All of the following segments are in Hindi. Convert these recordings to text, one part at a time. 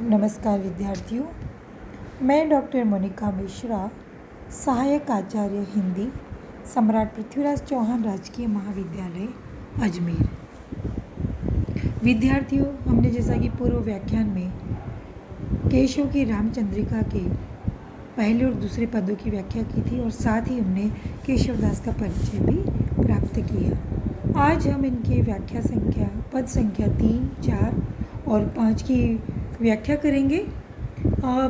नमस्कार विद्यार्थियों, मैं डॉक्टर मोनिका मिश्रा, सहायक आचार्य हिंदी, सम्राट पृथ्वीराज चौहान राजकीय महाविद्यालय अजमेर। विद्यार्थियों, हमने जैसा कि पूर्व व्याख्यान में केशव की रामचंद्रिका के पहले और दूसरे पदों की व्याख्या की थी और साथ ही हमने केशवदास का परिचय भी प्राप्त किया। आज हम इनके व्याख्या संख्या पद संख्या 3, 4 और 5 की व्याख्या करेंगे।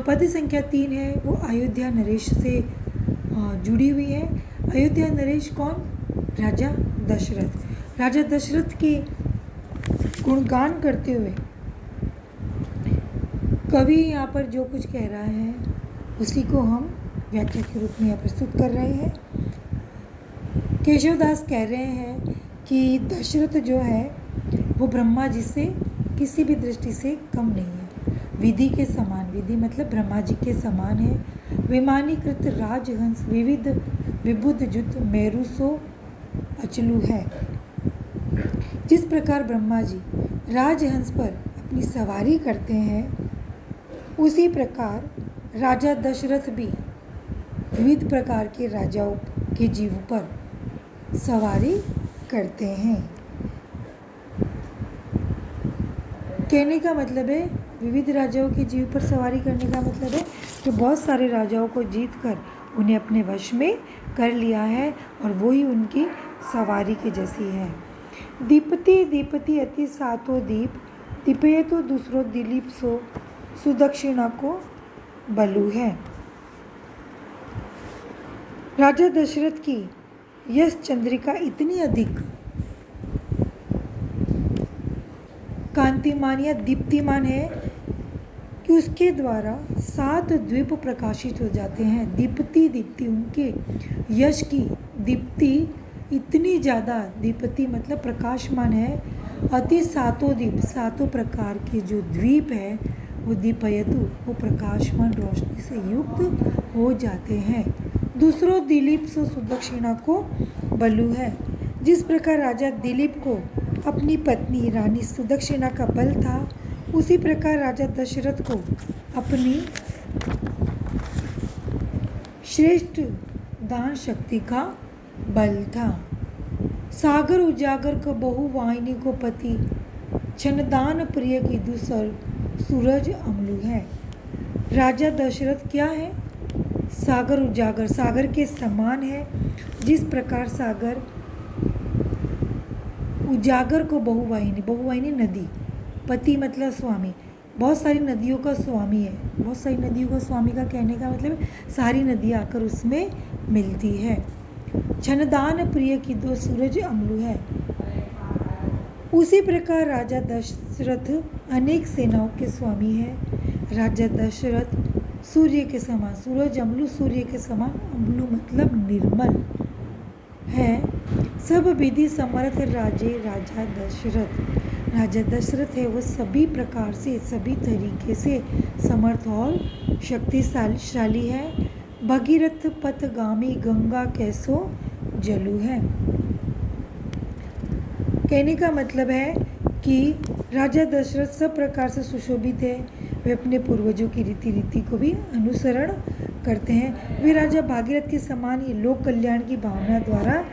पद संख्या 3 है वो अयोध्या नरेश से जुड़ी हुई है। अयोध्या नरेश कौन? राजा दशरथ। राजा दशरथ के गुणगान करते हुए कवि यहाँ पर जो कुछ कह रहा है उसी को हम व्याख्या के रूप में यहाँ प्रस्तुत कर रहे हैं। केशवदास कह रहे हैं कि दशरथ जो है वो ब्रह्मा जी से किसी भी दृष्टि से कम नहीं है, विधि के समान, विधि मतलब ब्रह्मा जी के समान है। विमानीकृत राजहंस विविध विबुध जुत मेरु सो अचलू है। जिस प्रकार ब्रह्मा जी राजहंस पर अपनी सवारी करते हैं, उसी प्रकार राजा दशरथ भी विविध प्रकार के राजाओं के जीवों पर सवारी करते हैं। कहने का मतलब है विविध राजाओं के जीव पर सवारी करने का मतलब है कि बहुत सारे राजाओं को जीतकर उन्हें अपने वश में कर लिया है और वो ही उनकी सवारी के जैसी है। दीपति दीपति अति सातो दीप दीपये तो दूसरो दिलीप सो सुदक्षिणा को बलु है। राजा दशरथ की यश चंद्रिका इतनी अधिक कांतिमान या दीप्तिमान है कि उसके द्वारा 7 द्वीप प्रकाशित हो जाते हैं। दीप्ति दीप्ति उनके यश की दीप्ति इतनी ज़्यादा, दीप्ति मतलब प्रकाशमान है। अति सातों दीप, 7 प्रकार के जो द्वीप है वो दीपयतु, वो प्रकाशमान रोशनी से युक्त हो जाते हैं। दूसरों दिलीप से सुदक्षिणा को बलु है। जिस प्रकार राजा दिलीप को अपनी पत्नी रानी सुदक्षिणा का बल था, उसी प्रकार राजा दशरथ को अपनी श्रेष्ठ दान शक्ति का बल था। सागर उजागर को बहुवाहिनी को पति छनदान प्रिय की दूसर सूरज अमलू है। राजा दशरथ क्या है? सागर उजागर, सागर के समान है। जिस प्रकार सागर उजागर को बहुवाहिनी, बहुवाहिनी नदी, पति मतलब स्वामी, बहुत सारी नदियों का स्वामी है। बहुत सारी नदियों का स्वामी का कहने का मतलब सारी नदियाँ आकर उसमें मिलती है। छनदान प्रिय की 2 सूरज अमलू है। उसी प्रकार राजा दशरथ अनेक सेनाओं के स्वामी है। राजा दशरथ सूर्य के समान, सूरज अमलू सूर्य के समान, अमलू मतलब निर्मल है। सब विधि समर्थ राजे राजा दशरथ। राजा दशरथ है वो सभी प्रकार से, सभी तरीके से समर्थ और शक्तिशाली है। भगीरथ पथगामी गंगा कैसो जलू है। कहने का मतलब है कि राजा दशरथ सब प्रकार से सुशोभित है। वे अपने पूर्वजों की रीति को भी अनुसरण करते हैं। वे राजा भागीरथ के समान ही लोक कल्याण की भावना द्वारा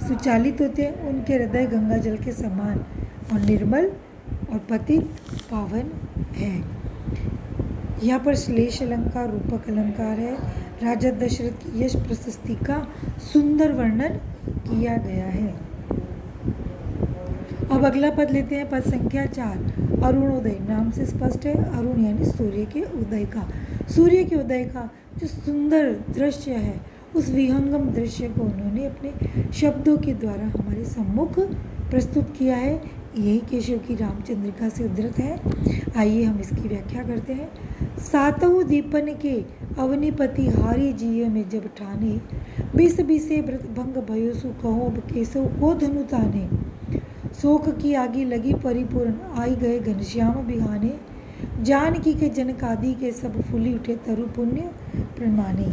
सुचालित होते हैं। उनके हृदय गंगा जल के समान और निर्मल और पतित पावन है। यहाँ पर श्लेष अलंकार, रूपक अलंकार है। राजा दशरथ की यश प्रशस्ति का सुंदर वर्णन किया गया है। अब अगला पद लेते हैं, पद संख्या 4। अरुणोदय, नाम से स्पष्ट है, अरुण यानी सूर्य के उदय का। सूर्य के उदय का जो सुंदर दृश्य है, उस विहंगम दृश्य को उन्होंने अपने शब्दों के द्वारा हमारे सम्मुख प्रस्तुत किया है। यही केशव की रामचंद्रिका से उद्धृत है। आइए हम इसकी व्याख्या करते हैं। सातों दीपन के अवनिपति हारी जिय में जब ठाने, बिस बिसे व्रत भंग भयो सुखो केशव को धनु ताने। शोक की आगी लगी परिपूर्ण, आई गए घनश्याम बिहाने। जानकी के जनकादि के सब फूली उठे तरु पुण्य प्रमाणे।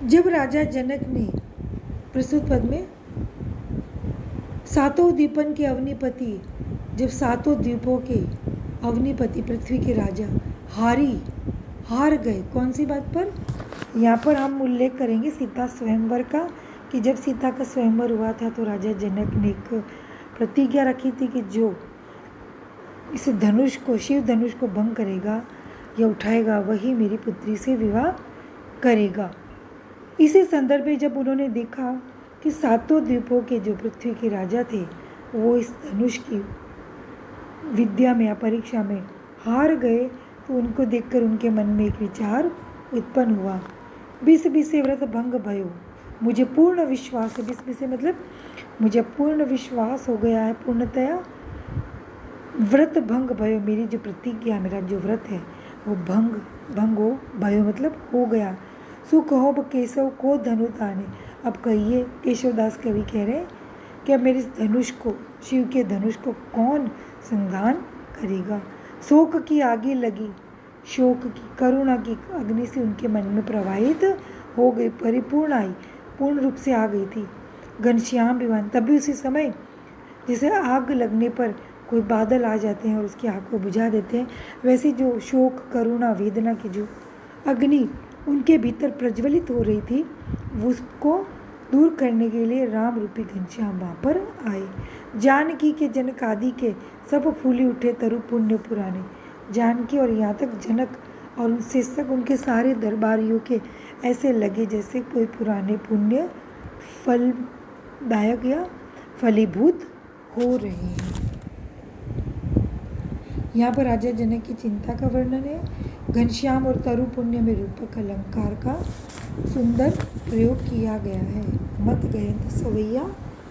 जब राजा जनक ने प्रस्तुत पद में सातों दीपन के अवनिपति जब सातों द्वीपों के अवनीपति पृथ्वी के राजा हार गए। कौन सी बात पर? यहाँ पर हम उल्लेख करेंगे सीता स्वयंवर का, कि जब सीता का स्वयंवर हुआ था तो राजा जनक ने एक प्रतिज्ञा रखी थी कि जो इस धनुष को, शिव धनुष को भंग करेगा या उठाएगा वही मेरी पुत्री से विवाह करेगा। इसी संदर्भ में जब उन्होंने देखा कि सातों द्वीपों के जो पृथ्वी के राजा थे वो इस धनुष की विद्या में या परीक्षा में हार गए, तो उनको देखकर उनके मन में एक विचार उत्पन्न हुआ, बिस बिसे व्रत भंग भयो, मुझे पूर्ण विश्वास है। बिस बिसे मतलब मुझे पूर्ण विश्वास हो गया है, पूर्णतया व्रत भंग भयो, मेरी जो प्रतिज्ञा, मेरा जो व्रत है वो भंग हो, भयो मतलब हो गया। सुख हो केशव को धनु ताने। अब कहिए, केशवदास कवि कह रहे हैं कि अब मेरे धनुष को, शिव के धनुष को कौन संधान करेगा। शोक की आगे लगी, शोक की, करुणा की अग्नि से उनके मन में प्रवाहित हो गई, परिपूर्ण आई, पूर्ण रूप से आ गई थी। घनश्याम विमान, तभी उसी समय जैसे आग लगने पर कोई बादल आ जाते हैं और उसकी आग को बुझा देते हैं, वैसे जो शोक, करुणा, वेदना की जो अग्नि उनके भीतर प्रज्वलित हो रही थी, उसको दूर करने के लिए राम रूपी घनश्याम वहाँ पर आए। जानकी के जनकादि के सब फूली उठे तरु पुण्य पुराने। जानकी और यहाँ तक जनक और उनसे सब उनके सारे दरबारियों के ऐसे लगे जैसे कोई पुराने पुण्य फलदायक या फलीभूत हो रहे हैं। यहाँ पर राजा जनक की चिंता का वर्णन है। घनश्याम और तरु पुण्य में रूपक अलंकार का सुंदर प्रयोग किया गया है। मत गयंत सवैया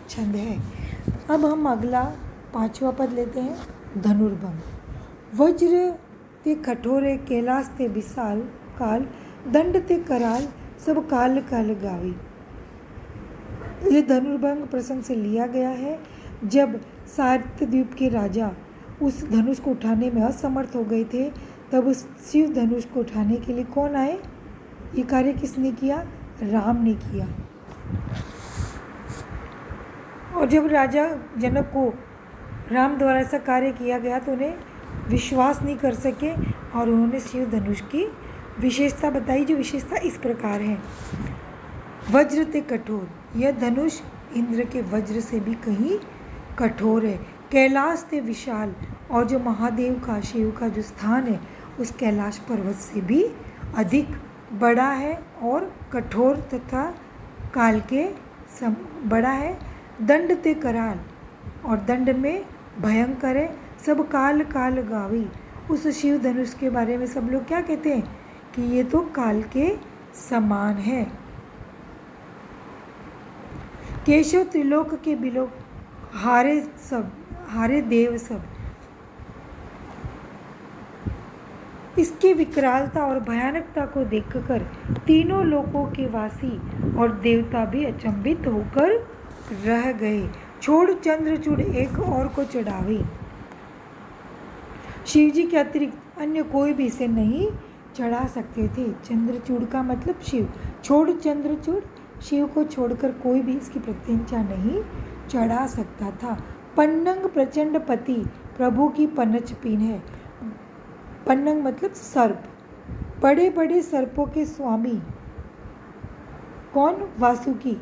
छंद है। अब हम अगला 5वां पद लेते हैं, धनुर्भंग। वज्र ते कठोरे कैलाश ते विशाल काल, दंड ते कराल सब काल काल गावी। ये धनुर्भंग प्रसंग से लिया गया है। जब सार्तद्वीप के राजा उस धनुष को उठाने में असमर्थ हो गए थे, तब उस शिव धनुष को उठाने के लिए कौन आए? ये कार्य किसने किया? राम ने किया। और जब राजा जनक को राम द्वारा ऐसा कार्य किया गया तो उन्हें विश्वास नहीं कर सके और उन्होंने शिव धनुष की विशेषता बताई, जो विशेषता इस प्रकार है। वज्र ते कठोर, यह धनुष इंद्र के वज्र से भी कहीं कठोर है। कैलाश ते विशाल, और जो महादेव का, शिव का जो स्थान है उस कैलाश पर्वत से भी अधिक बड़ा है और कठोर तथा काल के बड़ा है। दंड ते कराल, और दंड में भयंकर है। सब काल काल गावी, उस शिव धनुष के बारे में सब लोग क्या कहते हैं कि ये तो काल के समान है। केशव त्रिलोक के बिलोक, हारे देव सब। इसकी विकरालता और भयानकता को देखकर तीनों लोकों के वासी और देवता भी अचंभित होकर रह गए। छोड़ चंद्रचूड़ एक और को चढ़ावी। शिवजी के अतिरिक्त अन्य कोई भी इसे नहीं चढ़ा सकते थे। चंद्रचूड़ का मतलब शिव। छोड़ चंद्रचूड़, शिव को छोड़कर कोई भी इसकी प्रत्यंचा नहीं चढ़ा सकता था। पन्नंग प्रचंड पति, प्रभु की पनच पीन है। पन्नंग मतलब सर्प। बड़े बड़े सर्पों के स्वामी कौन? वासुकी।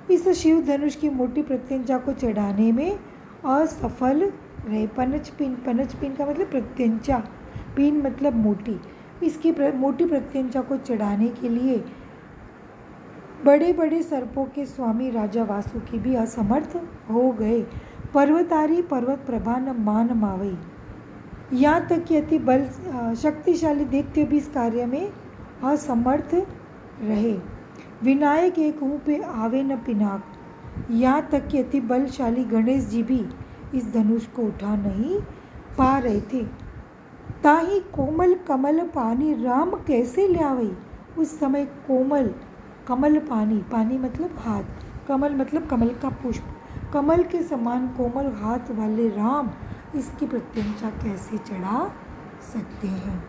इस शिव धनुष की मोटी प्रत्यंचा को चढ़ाने में असफल रहे। पनच पीन का मतलब प्रत्यंचा, पीन मतलब मोटी। इसकी मोटी प्रत्यंचा को चढ़ाने के लिए बड़े बड़े सर्पों के स्वामी राजा वासुकी भी असमर्थ हो गए। पर्वतारी पर्वत प्रभा न मान मावई, यहाँ तक कि अति बल शक्तिशाली देखते भी इस कार्य में असमर्थ रहे। विनायक एक हूँ पे आवे न पिनाक, यहाँ तक कि अति बलशाली गणेश जी भी इस धनुष को उठा नहीं पा रहे थे। ताही कोमल कमल पानी राम कैसे ल्यावई, उस समय कोमल कमल पानी मतलब हाथ, कमल मतलब कमल का पुष्प, कमल के समान कोमल हाथ वाले राम इसकी प्रत्यंचा कैसे चढ़ा सकते हैं।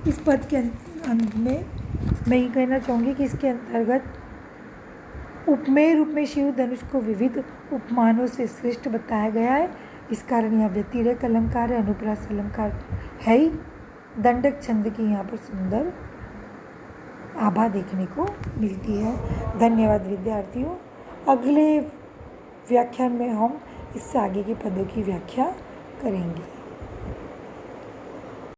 इस पद के अंत में मैं ये कहना चाहूँगी कि इसके अंतर्गत उपमेय रूप में शिव धनुष को विविध उपमानों से श्रेष्ठ बताया गया है। इस कारण यहाँ व्यतिरेक अलंकार है, अनुप्रास अलंकार है ही। दंडक छंद की यहाँ पर सुंदर आभा देखने को मिलती है। धन्यवाद विद्यार्थियों। अगले व्याख्यान में हम इससे आगे के पदों की व्याख्या करेंगे।